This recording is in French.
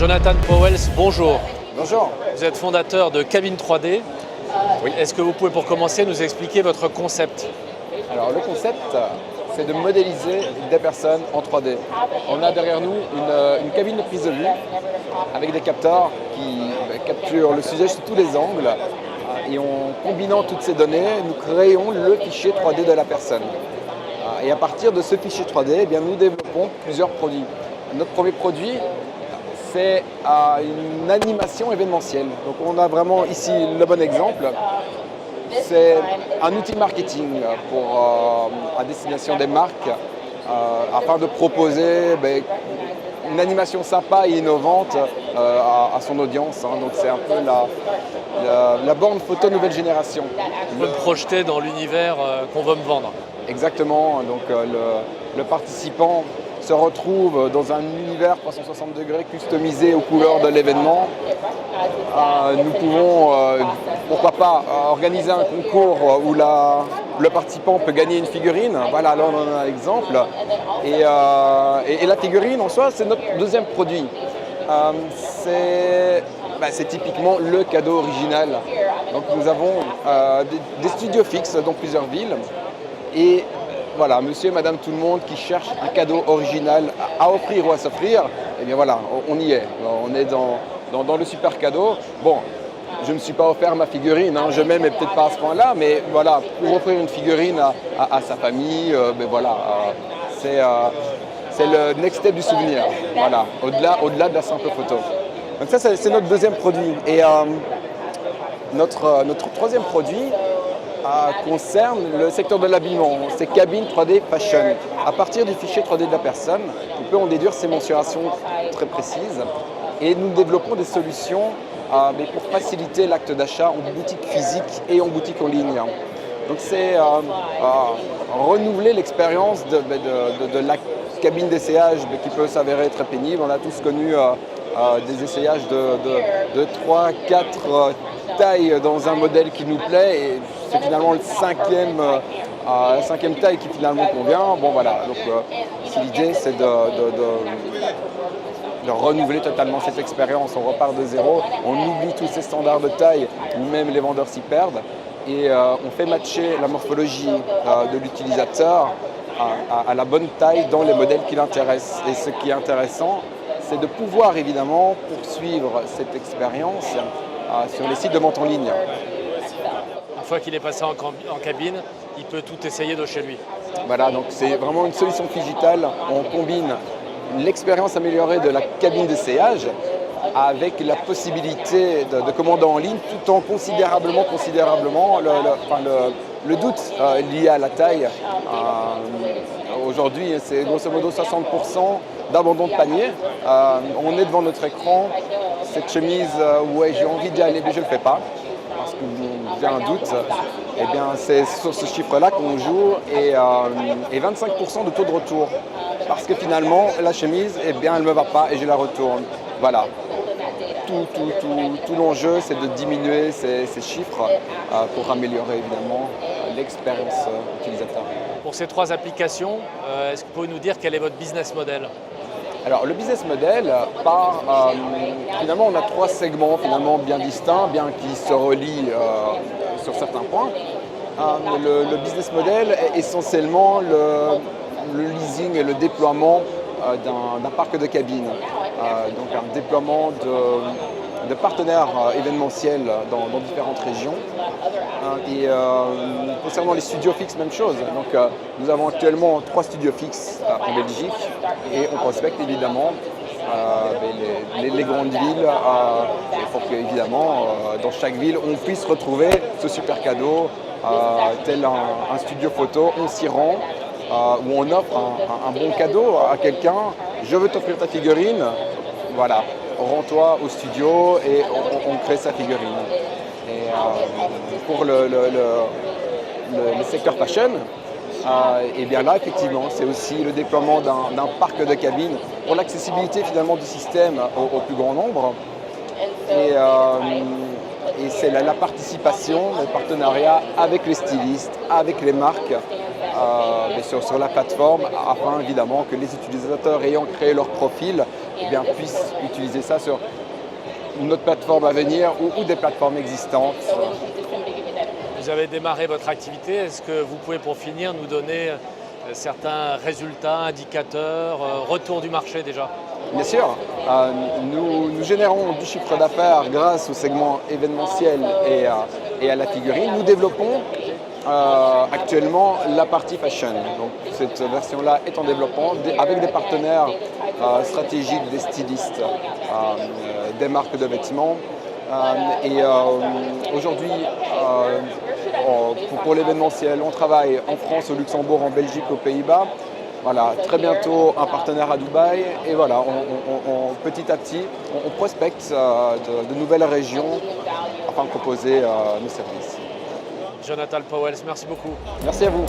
Jonathan Powells, bonjour. Bonjour. Vous êtes fondateur de Cabine 3D. Oui. Est-ce que vous pouvez pour commencer nous expliquer votre concept? Alors le concept, c'est de modéliser des personnes en 3D. On a derrière nous une cabine de prise de vue avec des capteurs qui capturent le sujet sous tous les angles. Et en combinant toutes ces données, nous créons le fichier 3D de la personne. Et à partir de ce fichier 3D, eh bien, nous développons plusieurs produits. Notre premier produit, c'est une animation événementielle. Donc on a vraiment ici le bon exemple. C'est un outil marketing à destination des marques afin de proposer une animation sympa et innovante à son audience. Donc c'est un peu la borne photo nouvelle génération. On peut me projeter dans l'univers qu'on veut me vendre. Exactement. Donc le participant se retrouve dans un univers 360 degrés customisé aux couleurs de l'événement. Nous pouvons, pourquoi pas, organiser un concours où le participant peut gagner une figurine. Voilà, là on en a un exemple. Et la figurine en soi, c'est notre deuxième produit. C'est typiquement le cadeau original. Donc nous avons des studios fixes dans plusieurs villes. Et voilà, monsieur et madame tout le monde qui cherche un cadeau original à offrir ou à s'offrir, eh bien voilà, on y est. On est dans le super cadeau. Bon, je ne me suis pas offert ma figurine, je m'aime mais peut-être pas à ce point-là, mais voilà, pour offrir une figurine à sa famille, c'est le next step du souvenir, voilà, au-delà de la simple photo. Donc ça, c'est notre deuxième produit. Et notre troisième produit concerne le secteur de l'habillement, c'est Cabine 3D Fashion. À partir du fichier 3D de la personne, on peut en déduire ses mensurations très précises et nous développons des solutions pour faciliter l'acte d'achat en boutique physique et en boutique en ligne. Donc c'est renouveler l'expérience de la cabine d'essayage qui peut s'avérer très pénible. On a tous connu des essayages de 3-4 tailles dans un modèle qui nous plaît et c'est finalement la cinquième taille qui finalement convient. Bon voilà, donc l'idée c'est de renouveler totalement cette expérience. On repart de zéro, on oublie tous ces standards de taille où même les vendeurs s'y perdent et on fait matcher la morphologie de l'utilisateur à la bonne taille dans les modèles qui l'intéressent. Et ce qui est intéressant, c'est de pouvoir évidemment poursuivre cette expérience sur les sites de vente en ligne. Une fois qu'il est passé en cabine, il peut tout essayer de chez lui. Voilà, donc c'est vraiment une solution digitale. On combine l'expérience améliorée de la cabine d'essayage avec la possibilité de commander en ligne tout en considérablement le doute lié à la taille. Aujourd'hui, c'est grosso modo 60% d'abandon de panier. On est devant notre écran. Cette chemise, j'ai envie d'y aller, mais je ne le fais pas parce que j'ai un doute. Eh bien, c'est sur ce chiffre-là qu'on joue et 25% de taux de retour. Parce que finalement, la chemise, elle ne me va pas et je la retourne. Voilà. Tout l'enjeu, c'est de diminuer ces chiffres pour améliorer évidemment l'expérience utilisateur. Pour ces trois applications, est-ce que vous pouvez nous dire quel est votre business model? Alors le business model finalement on a trois segments finalement bien distincts, bien qu'ils se relient sur certains points. Le business model est essentiellement le leasing et le déploiement d'un parc de cabines. Donc un déploiement de partenaires événementiels dans différentes régions. Et concernant les studios fixes, même chose. Donc nous avons actuellement 3 studios fixes en Belgique et on prospecte évidemment les grandes villes. Il faut qu'évidemment dans chaque ville on puisse retrouver ce super cadeau, tel un studio photo, on s'y rend. Où on offre un bon cadeau à quelqu'un. Je veux t'offrir ta figurine, voilà, rends-toi au studio et on crée sa figurine. Et pour le secteur fashion, et bien là effectivement c'est aussi le déploiement d'un parc de cabines pour l'accessibilité finalement du système au plus grand nombre. Et c'est la participation, le partenariat avec les stylistes, avec les marques sur la plateforme, afin évidemment que les utilisateurs ayant créé leur profil puissent utiliser ça sur notre plateforme à venir ou des plateformes existantes. Vous avez démarré votre activité. Est-ce que vous pouvez, pour finir, nous donner certains résultats, indicateurs, retour du marché déjà? Bien sûr, nous générons du chiffre d'affaires grâce au segment événementiel et à la figurine. Nous développons actuellement la partie fashion. Donc, cette version-là est en développement avec des partenaires stratégiques, des stylistes, des marques de vêtements. Aujourd'hui, pour l'événementiel, on travaille en France, au Luxembourg, en Belgique, aux Pays-Bas. Voilà, très bientôt un partenaire à Dubaï et voilà, petit à petit, on prospecte de nouvelles régions afin de proposer nos services. Jonathan Pauwels, merci beaucoup. Merci à vous.